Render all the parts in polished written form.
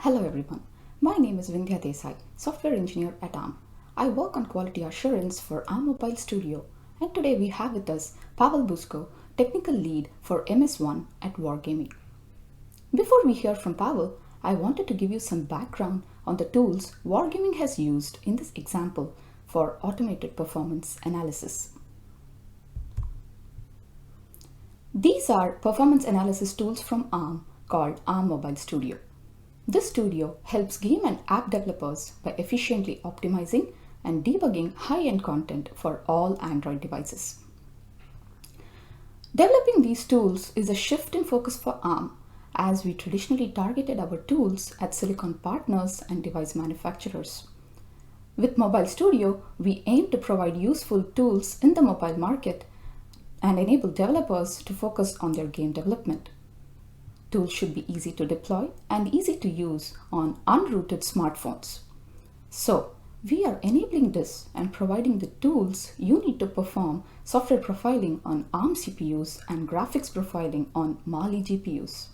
Hello everyone, my name is Vindhya Desai, software engineer at ARM. I work on quality assurance for ARM Mobile Studio, and today we have with us Pavel Busko, technical lead for MS1 at Wargaming. Before we hear from Pavel, I wanted to give you some background on the tools Wargaming has used in this example for automated performance analysis. These are performance analysis tools from ARM called ARM Mobile Studio. This studio helps game and app developers by efficiently optimizing and debugging high-end content for all Android devices. Developing these tools is a shift in focus for ARM, as we traditionally targeted our tools at silicon partners and device manufacturers. With Mobile Studio, we aim to provide useful tools in the mobile market and enable developers to focus on their game development. Tools should be easy to deploy and easy to use on unrooted smartphones. So, we are enabling this and providing the tools you need to perform software profiling on ARM CPUs and graphics profiling on Mali GPUs.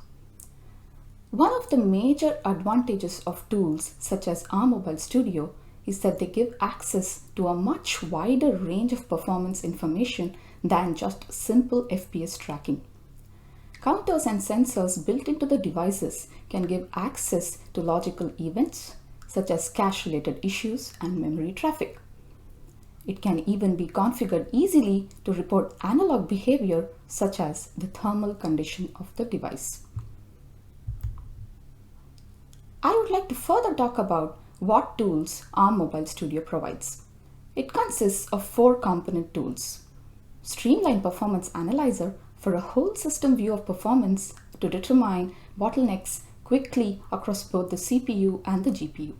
One of the major advantages of tools such as ARM Mobile Studio is that they give access to a much wider range of performance information than just simple FPS tracking. Counters and sensors built into the devices can give access to logical events such as cache-related issues and memory traffic. It can even be configured easily to report analog behavior such as the thermal condition of the device. I would like to further talk about what tools ARM Mobile Studio provides. It consists of 4 component tools: Streamline Performance Analyzer for a whole system view of performance to determine bottlenecks quickly across both the CPU and the GPU.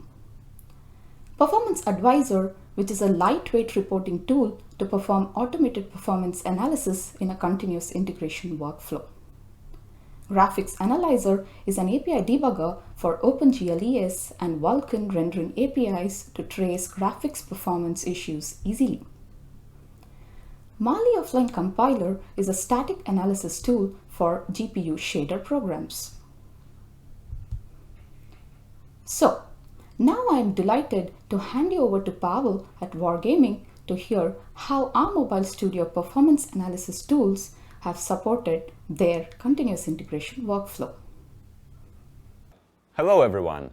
Performance Advisor, which is a lightweight reporting tool to perform automated performance analysis in a continuous integration workflow. Graphics Analyzer is an API debugger for OpenGLES and Vulkan rendering APIs to trace graphics performance issues easily. Mali Offline Compiler is a static analysis tool for GPU shader programs. So, now I am delighted to hand you over to Pavel at Wargaming to hear how ARM Mobile Studio performance analysis tools have supported their continuous integration workflow. Hello everyone,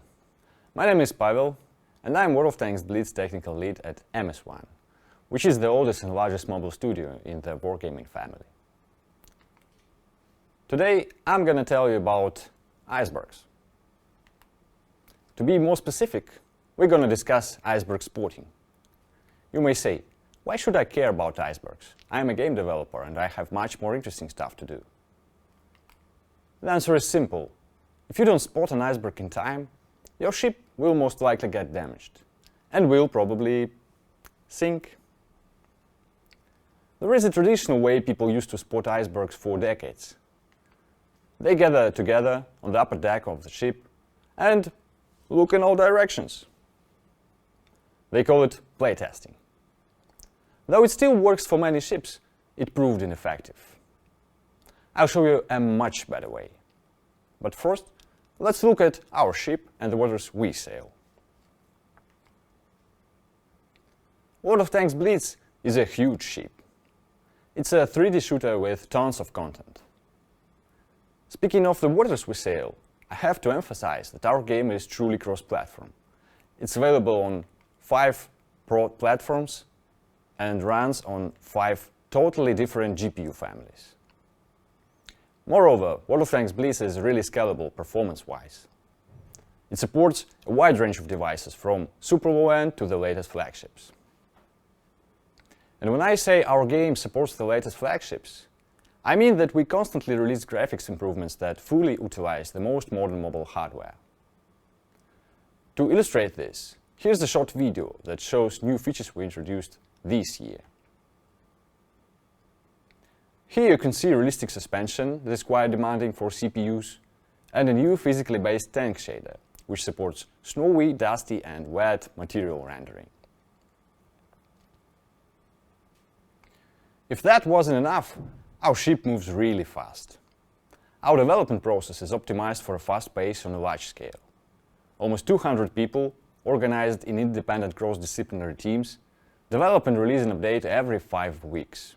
my name is Pavel and I'm World of Tanks Blitz technical lead at MS1, which is the oldest and largest mobile studio in the Wargaming family. Today I'm gonna tell you about icebergs. To be more specific, we're gonna discuss iceberg spotting. You may say, why should I care about icebergs? I'm a game developer and I have much more interesting stuff to do. The answer is simple. If you don't spot an iceberg in time, your ship will most likely get damaged and will probably sink. There is a traditional way people used to spot icebergs for decades. They gather together on the upper deck of the ship and look in all directions. They call it playtesting. Though it still works for many ships, it proved ineffective. I'll show you a much better way. But first, let's look at our ship and the waters we sail. World of Tanks Blitz is a huge ship. It's a 3D shooter with tons of content. Speaking of the waters we sail, I have to emphasize that our game is truly cross-platform. It's available on 5 Pro platforms and runs on 5 totally different GPU families. Moreover, World of Tanks Blitz is really scalable performance-wise. It supports a wide range of devices from super low-end to the latest flagships. And when I say our game supports the latest flagships, I mean that we constantly release graphics improvements that fully utilize the most modern mobile hardware. To illustrate this, here's a short video that shows new features we introduced this year. Here you can see realistic suspension that is quite demanding for CPUs, and a new physically based tank shader, which supports snowy, dusty and wet material rendering. If that wasn't enough, our ship moves really fast. Our development process is optimized for a fast pace on a large scale. almost 200 people, organized in independent cross-disciplinary teams, develop and release an update every 5 weeks.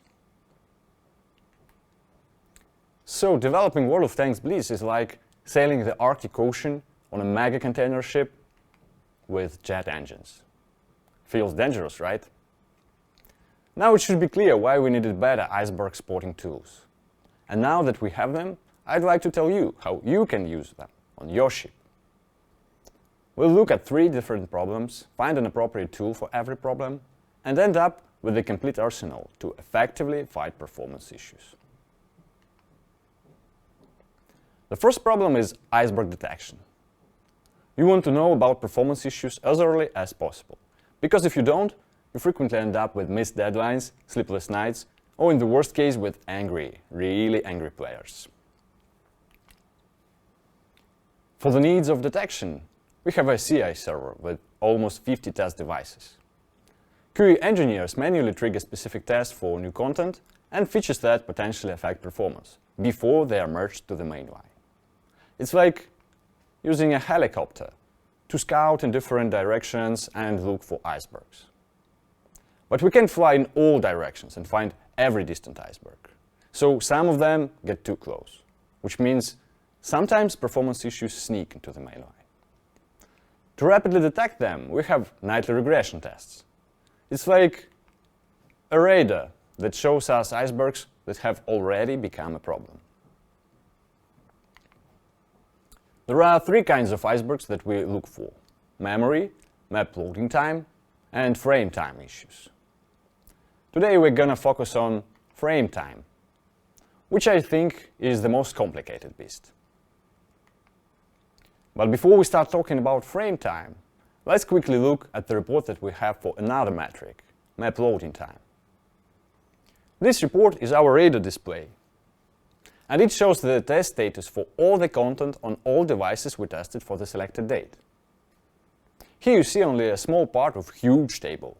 So developing World of Tanks Blitz is like sailing the Arctic Ocean on a mega container ship with jet engines. Feels dangerous, right? Now it should be clear why we needed better iceberg spotting tools. And now that we have them, I'd like to tell you how you can use them on your ship. We'll look at 3 different problems, find an appropriate tool for every problem, and end up with a complete arsenal to effectively fight performance issues. The first problem is iceberg detection. You want to know about performance issues as early as possible, because if you don't, you frequently end up with missed deadlines, sleepless nights, or in the worst case with angry, really angry players. For the needs of detection, we have a CI server with almost 50 test devices. QA engineers manually trigger specific tests for new content and features that potentially affect performance before they are merged to the mainline. It's like using a helicopter to scout in different directions and look for icebergs. But we can't fly in all directions and find every distant iceberg. So some of them get too close, which means sometimes performance issues sneak into the mainline. To rapidly detect them, we have nightly regression tests. It's like a radar that shows us icebergs that have already become a problem. There are 3 kinds of icebergs that we look for: memory, map loading time, and frame time issues. Today we're gonna focus on frame time, which I think is the most complicated beast. But before we start talking about frame time, let's quickly look at the report that we have for another metric, map loading time. This report is our radar display, and it shows the test status for all the content on all devices we tested for the selected date. Here you see only a small part of a huge table.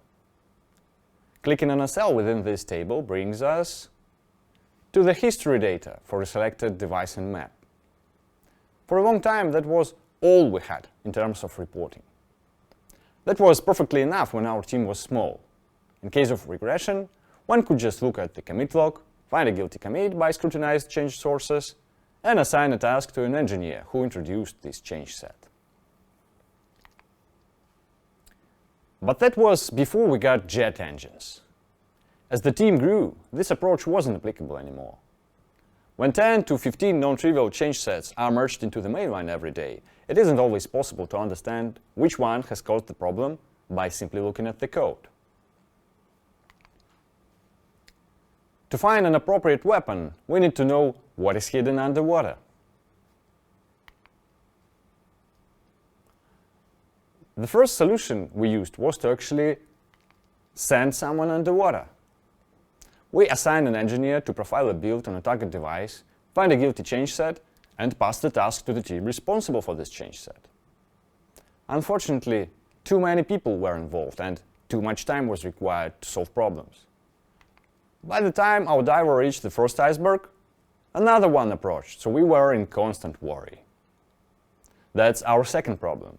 Clicking on a cell within this table brings us to the history data for a selected device and map. For a long time, that was all we had in terms of reporting. That was perfectly enough when our team was small. In case of regression, one could just look at the commit log, find a guilty commit by scrutinized change sources, and assign a task to an engineer who introduced this change set. But that was before we got jet engines. As the team grew, this approach wasn't applicable anymore. When 10 to 15 non-trivial change sets are merged into the mainline every day, it isn't always possible to understand which one has caused the problem by simply looking at the code. To find an appropriate weapon, we need to know what is hidden underwater. The first solution we used was to actually send someone underwater. We assigned an engineer to profile a build on a target device, find a guilty change set, and pass the task to the team responsible for this change set. Unfortunately, too many people were involved and too much time was required to solve problems. By the time our diver reached the first iceberg, another one approached, so we were in constant worry. That's our second problem.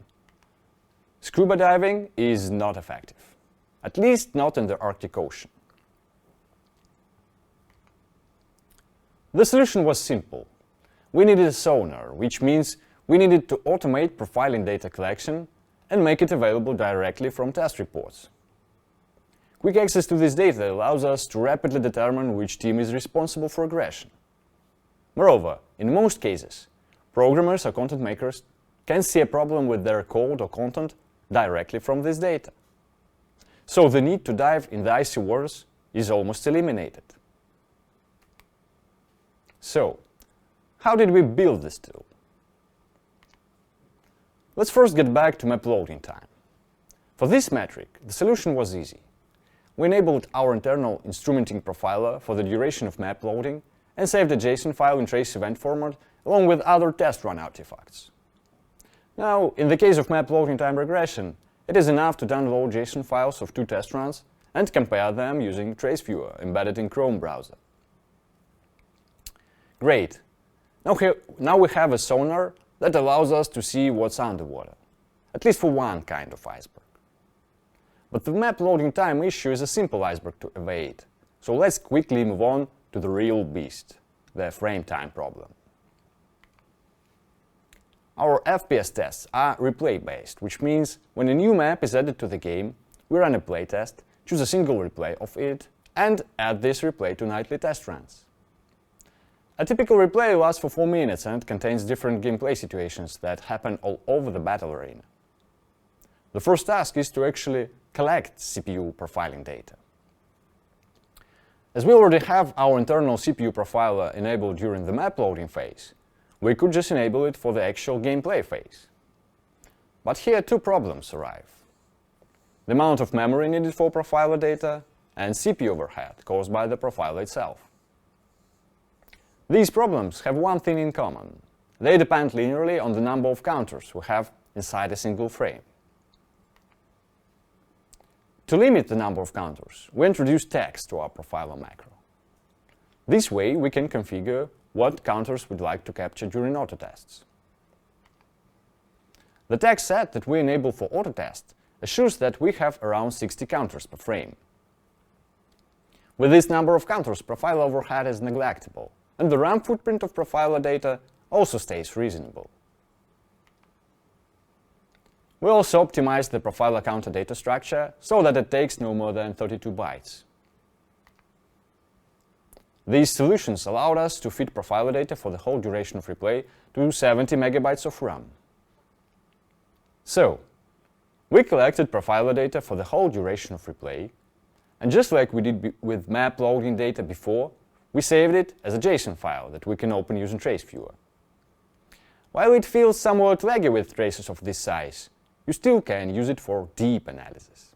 Scuba diving is not effective, at least not in the Arctic Ocean. The solution was simple. We needed a sonar, which means we needed to automate profiling data collection and make it available directly from test reports. Quick access to this data allows us to rapidly determine which team is responsible for aggression. Moreover, in most cases, programmers or content makers can see a problem with their code or content directly from this data. So the need to dive in the icy waters is almost eliminated. So, how did we build this tool? Let's first get back to map loading time. For this metric, the solution was easy. We enabled our internal instrumenting profiler for the duration of map loading and saved a JSON file in trace event format along with other test run artifacts. Now, in the case of map loading time regression, it is enough to download JSON files of 2 test runs and compare them using Trace Viewer embedded in Chrome browser. Great! Now we have a sonar that allows us to see what's underwater. at least for one kind of iceberg. But the map loading time issue is a simple iceberg to evade, so let's quickly move on to the real beast, the frame time problem. Our FPS tests are replay-based, which means when a new map is added to the game, we run a playtest, choose a single replay of it, and add this replay to nightly test runs. A typical replay lasts for 4 minutes and contains different gameplay situations that happen all over the battle arena. The first task is to actually collect CPU profiling data. As we already have our internal CPU profiler enabled during the map loading phase, we could just enable it for the actual gameplay phase. But here two problems arrive: the amount of memory needed for profiler data and CPU overhead caused by the profiler itself. These problems have one thing in common: they depend linearly on the number of counters we have inside a single frame. To limit the number of counters, we introduce tags to our profiler macro. This way we can configure what counters we'd like to capture during autotests. The tag set that we enable for autotest assures that we have around 60 counters per frame. With this number of counters, profiler overhead is neglectable, and the RAM footprint of profiler data also stays reasonable. We also optimize the profiler counter data structure so that it takes no more than 32 bytes. These solutions allowed us to fit profiler data for the whole duration of replay to 70 megabytes of RAM. So, we collected profiler data for the whole duration of replay, and just like we did with map loading data before, we saved it as a JSON file that we can open using Trace Viewer. While it feels somewhat laggy with traces of this size, you still can use it for deep analysis.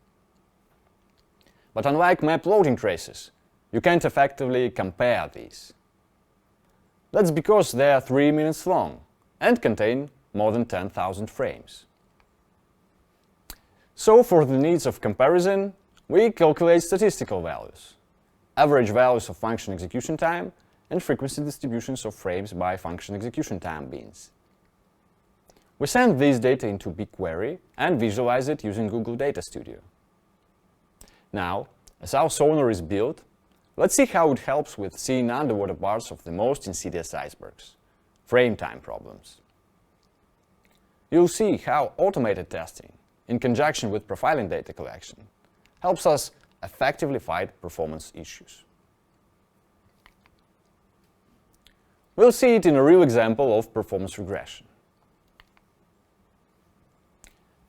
But unlike map loading traces, you can't effectively compare these. That's because they are 3 minutes long and contain more than 10,000 frames. So for the needs of comparison, we calculate statistical values, average values of function execution time, and frequency distributions of frames by function execution time bins. We send these data into BigQuery and visualize it using Google Data Studio. Now, as our sonar is built, let's see how it helps with seeing underwater parts of the most insidious icebergs, frame time problems. You'll see how automated testing, in conjunction with profiling data collection, helps us effectively fight performance issues. We'll see it in a real example of performance regression.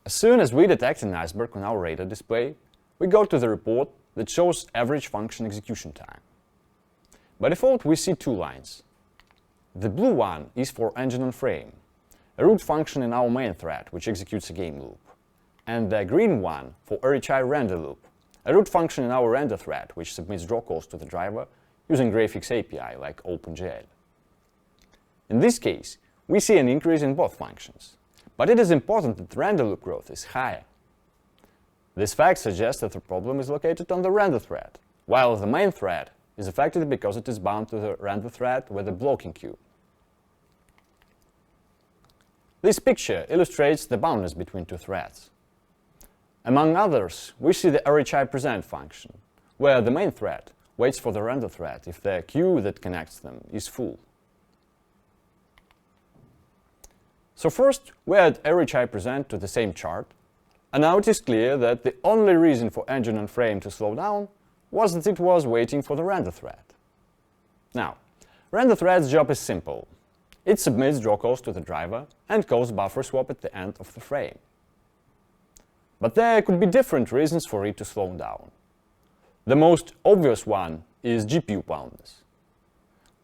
As soon as we detect an iceberg on our radar display, we go to the report that shows average function execution time. By default, we see two lines. The blue one is for engine on frame, a root function in our main thread which executes a game loop, and the green one for RHI render loop, a root function in our render thread which submits draw calls to the driver using graphics API like OpenGL. In this case, we see an increase in both functions, but it is important that the render loop growth is higher. This fact suggests that the problem is located on the render thread, while the main thread is affected because it is bound to the render thread with a blocking queue. This picture illustrates the boundness between two threads. Among others, we see the RHI present function, where the main thread waits for the render thread if the queue that connects them is full. So first, we add RHI present to the same chart, and now it is clear that the only reason for engine on frame to slow down was that it was waiting for the render thread. Now, render thread's job is simple. It submits draw calls to the driver and calls buffer swap at the end of the frame. But there could be different reasons for it to slow down. The most obvious one is GPU boundness.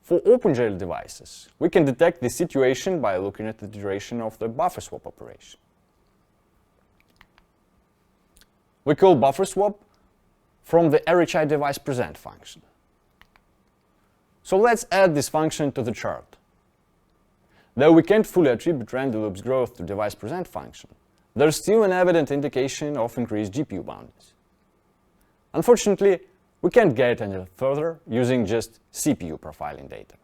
For OpenGL devices, we can detect the situation by looking at the duration of the buffer swap operation. We call buffer swap from the RHI device present function. So let's add this function to the chart. Though we can't fully attribute render loop's growth to device present function, there's still an evident indication of increased GPU boundness. Unfortunately, we can't get any further using just CPU profiling data.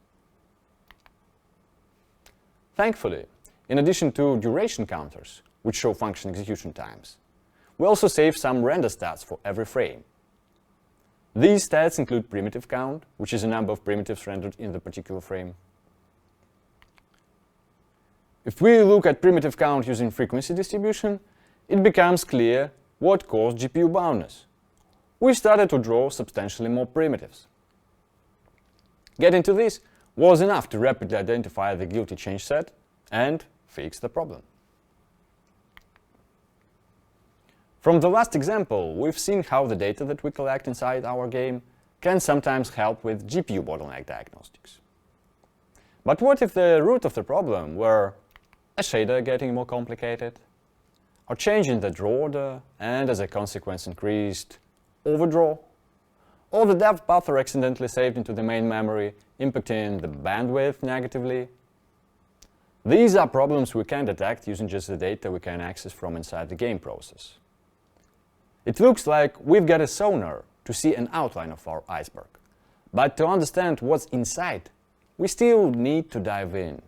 Thankfully, in addition to duration counters, which show function execution times. We also save some render stats for every frame. These stats include primitive count, which is the number of primitives rendered in the particular frame. If we look at primitive count using frequency distribution, it becomes clear what caused GPU boundness. We started to draw substantially more primitives. Getting to this was enough to rapidly identify the guilty change set and fix the problem. From the last example, we've seen how the data that we collect inside our game can sometimes help with GPU bottleneck diagnostics. But what if the root of the problem were a shader getting more complicated, or change in the draw order and as a consequence increased overdraw, or the depth buffer accidentally saved into the main memory, impacting the bandwidth negatively? These are problems we can detect using just the data we can access from inside the game process. It looks like we've got a sonar to see an outline of our iceberg, but to understand what's inside, we still need to dive in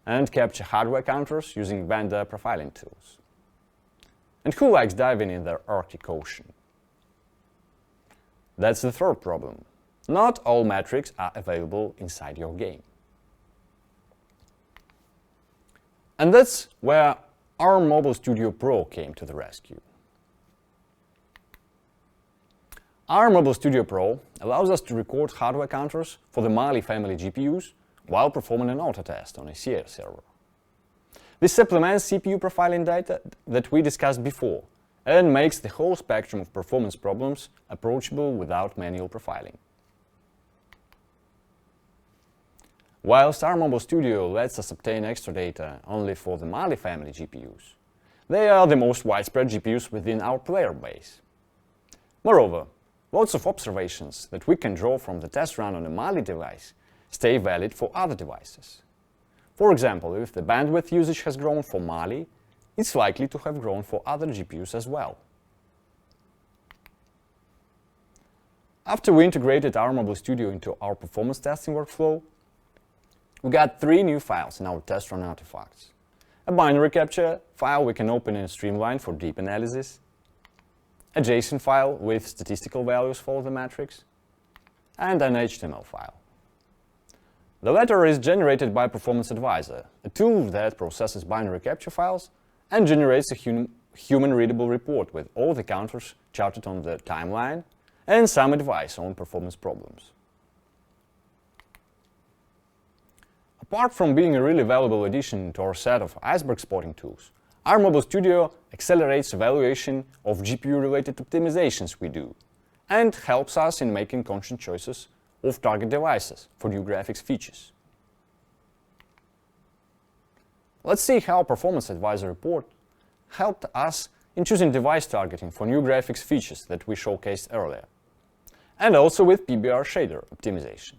and capture hardware counters using vendor profiling tools. And who likes diving in the Arctic Ocean? That's the third problem. Not all metrics are available inside your game. And that's where ARM Mobile Studio Pro came to the rescue. ARM Mobile Studio Pro allows us to record hardware counters for the Mali family GPUs while performing an auto test on a CA server. This supplements CPU profiling data that we discussed before and makes the whole spectrum of performance problems approachable without manual profiling. Whilst ARM Mobile Studio lets us obtain extra data only for the Mali family GPUs, they are the most widespread GPUs within our player base. Moreover, lots of observations that we can draw from the test run on a Mali device stay valid for other devices. For example, if the bandwidth usage has grown for Mali, it's likely to have grown for other GPUs as well. After we integrated ARM Mobile Studio into our performance testing workflow, we got 3 new files in our test run artifacts. A binary capture file we can open in Streamline for deep analysis, a JSON file with statistical values for the metrics, and an HTML file. The latter is generated by Performance Advisor, a tool that processes binary capture files and generates a human-readable report with all the counters charted on the timeline and some advice on performance problems. Apart from being a really valuable addition to our set of iceberg spotting tools, ARM Mobile Studio accelerates evaluation of GPU-related optimizations we do and helps us in making conscious choices of target devices for new graphics features. Let's see how Performance Advisor report helped us in choosing device targeting for new graphics features that we showcased earlier, and also with PBR shader optimization.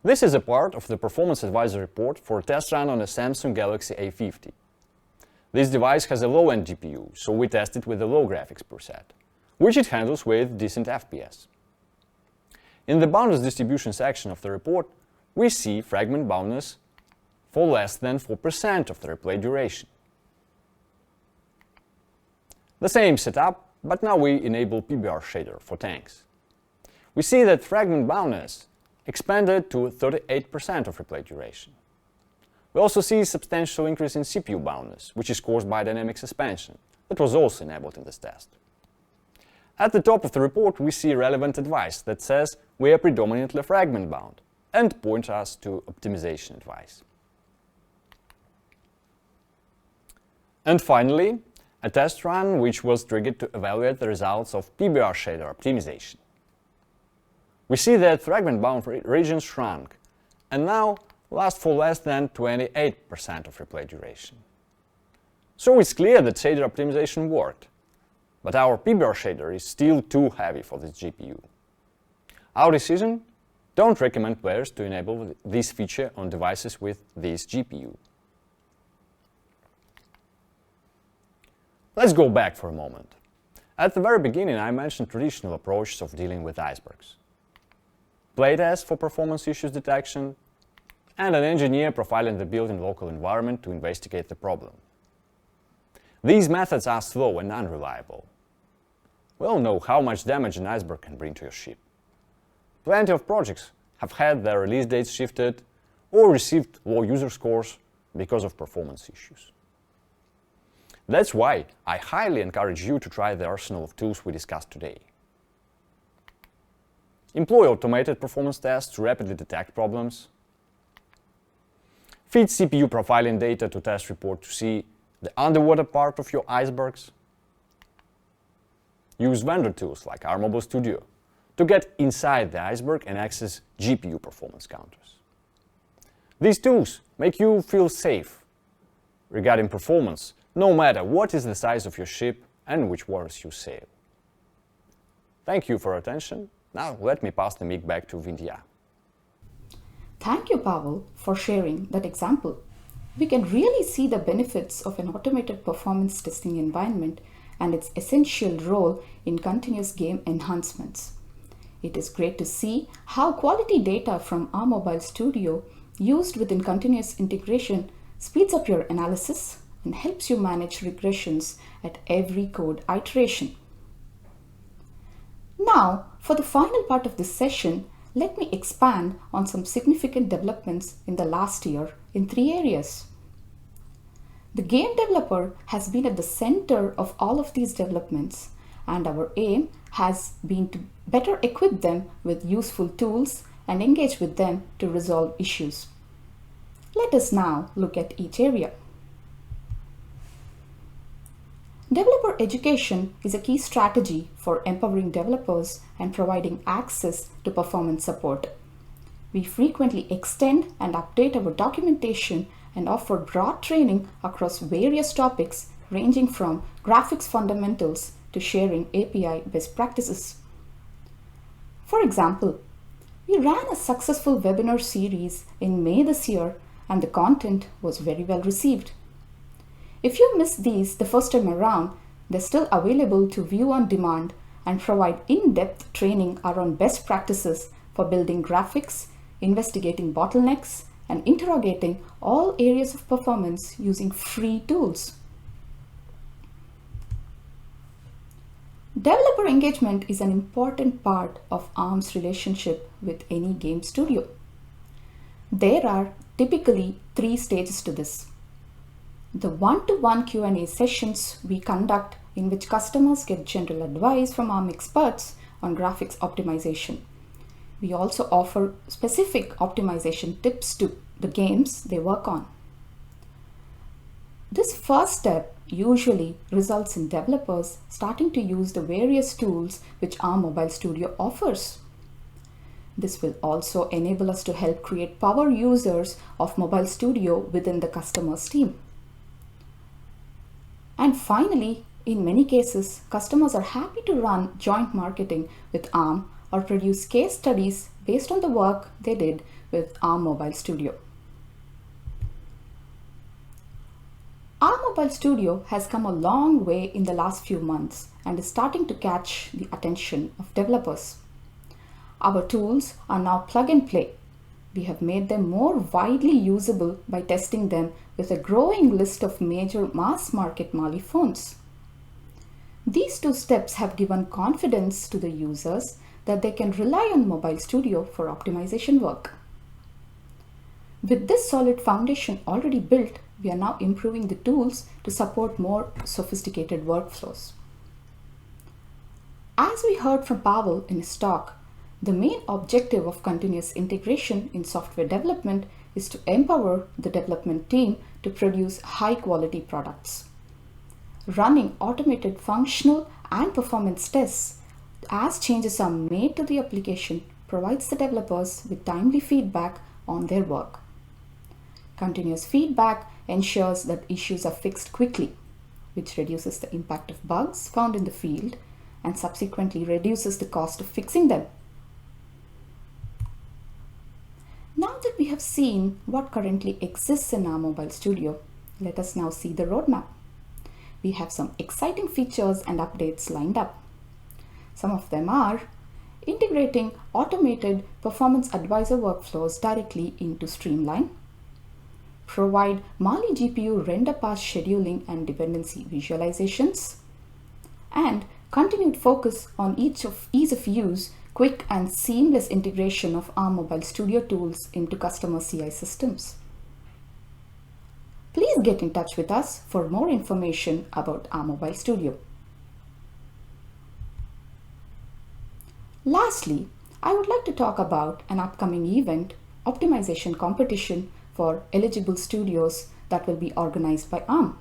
This is a part of the Performance Advisor report for a test run on a Samsung Galaxy A50. This device has a low-end GPU, so we tested with a low graphics preset, which it handles with decent FPS. In the boundless distribution section of the report, we see fragment boundness for less than 4% of the replay duration. The same setup, but now we enable PBR shader for tanks. We see that fragment boundness expanded to 38% of replay duration. We also see a substantial increase in CPU boundness, which is caused by dynamic suspension, that was also enabled in this test. At the top of the report, we see relevant advice that says we are predominantly fragment bound and points us to optimization advice. And finally, a test run which was triggered to evaluate the results of PBR shader optimization. We see that fragment-bound regions shrunk and now last for less than 28% of replay duration. So it's clear that shader optimization worked, but our PBR shader is still too heavy for this GPU. Our decision? Don't recommend players to enable this feature on devices with this GPU. Let's go back for a moment. At the very beginning, I mentioned traditional approaches of dealing with icebergs. Playtests for performance issues detection, and an engineer profiling the built-in local environment to investigate the problem. These methods are slow and unreliable. We all know how much damage an iceberg can bring to your ship. Plenty of projects have had their release dates shifted or received low user scores because of performance issues. That's why I highly encourage you to try the arsenal of tools we discussed today. Employ automated performance tests to rapidly detect problems. Feed CPU profiling data to test report to see the underwater part of your icebergs. Use vendor tools like our Mobile Studio to get inside the iceberg and access GPU performance counters. These tools make you feel safe regarding performance, no matter what is the size of your ship and which waters you sail. Thank you for your attention. Now let me pass the mic back to Vindhya. Thank you, Pavel, for sharing that example. We can really see the benefits of an automated performance testing environment and its essential role in continuous game enhancements. It is great to see how quality data from our Mobile Studio used within continuous integration speeds up your analysis and helps you manage regressions at every code iteration. Now, for the final part of this session, let me expand on some significant developments in the last year in 3 areas. The game developer has been at the center of all of these developments, and our aim has been to better equip them with useful tools and engage with them to resolve issues. Let us now look at each area. Developer education is a key strategy for empowering developers and providing access to performance support. We frequently extend and update our documentation and offer broad training across various topics ranging from graphics fundamentals to sharing API best practices. For example, we ran a successful webinar series in May this year and the content was very well received. If you missed these the first time around, they're still available to view on demand and provide in-depth training around best practices for building graphics, investigating bottlenecks, and interrogating all areas of performance using free tools. Developer engagement is an important part of ARM's relationship with any game studio. There are typically 3 stages to this. The one-to-one Q&A sessions we conduct in which customers get general advice from ARM experts on graphics optimization. We also offer specific optimization tips to the games they work on. This first step usually results in developers starting to use the various tools which ARM Mobile Studio offers. This will also enable us to help create power users of Mobile Studio within the customer's team. And finally, in many cases, customers are happy to run joint marketing with ARM or produce case studies based on the work they did with ARM Mobile Studio. ARM Mobile Studio has come a long way in the last few months and is starting to catch the attention of developers. Our tools are now plug and play. We have made them more widely usable by testing them with a growing list of major mass market Mali phones. These 2 steps have given confidence to the users that they can rely on Mobile Studio for optimization work. With this solid foundation already built, we are now improving the tools to support more sophisticated workflows. As we heard from Pavel in his talk, the main objective of continuous integration in software development is to empower the development team to produce high-quality products. Running automated functional and performance tests as changes are made to the application provides the developers with timely feedback on their work. Continuous feedback ensures that issues are fixed quickly, which reduces the impact of bugs found in the field and subsequently reduces the cost of fixing them. Now that we have seen what currently exists in our Mobile Studio, let us now see the roadmap. We have some exciting features and updates lined up. Some of them are integrating automated performance advisor workflows directly into Streamline, provide Mali GPU render path scheduling and dependency visualizations, and continued focus on ease of use, quick and seamless integration of ARM Mobile Studio tools into customer CI systems. Please get in touch with us for more information about ARM Mobile Studio. Lastly, I would like to talk about an upcoming event, optimization competition for eligible studios that will be organized by ARM.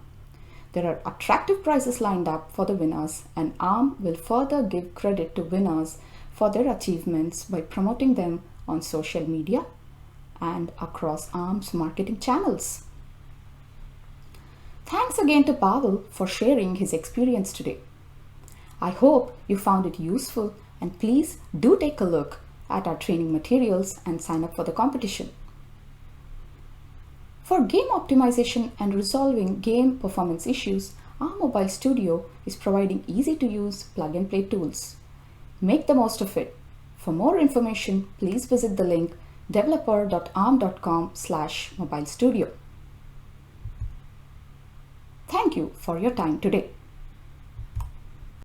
There are attractive prizes lined up for the winners, and ARM will further give credit to winners for their achievements by promoting them on social media and across ARM's marketing channels. Thanks again to Pavel for sharing his experience today. I hope you found it useful, and please do take a look at our training materials and sign up for the competition. For game optimization and resolving game performance issues, ARM Mobile Studio is providing easy-to-use plug-and-play tools. Make the most of it. For more information, please visit the link developer.arm.com/mobilestudio. Thank you for your time today.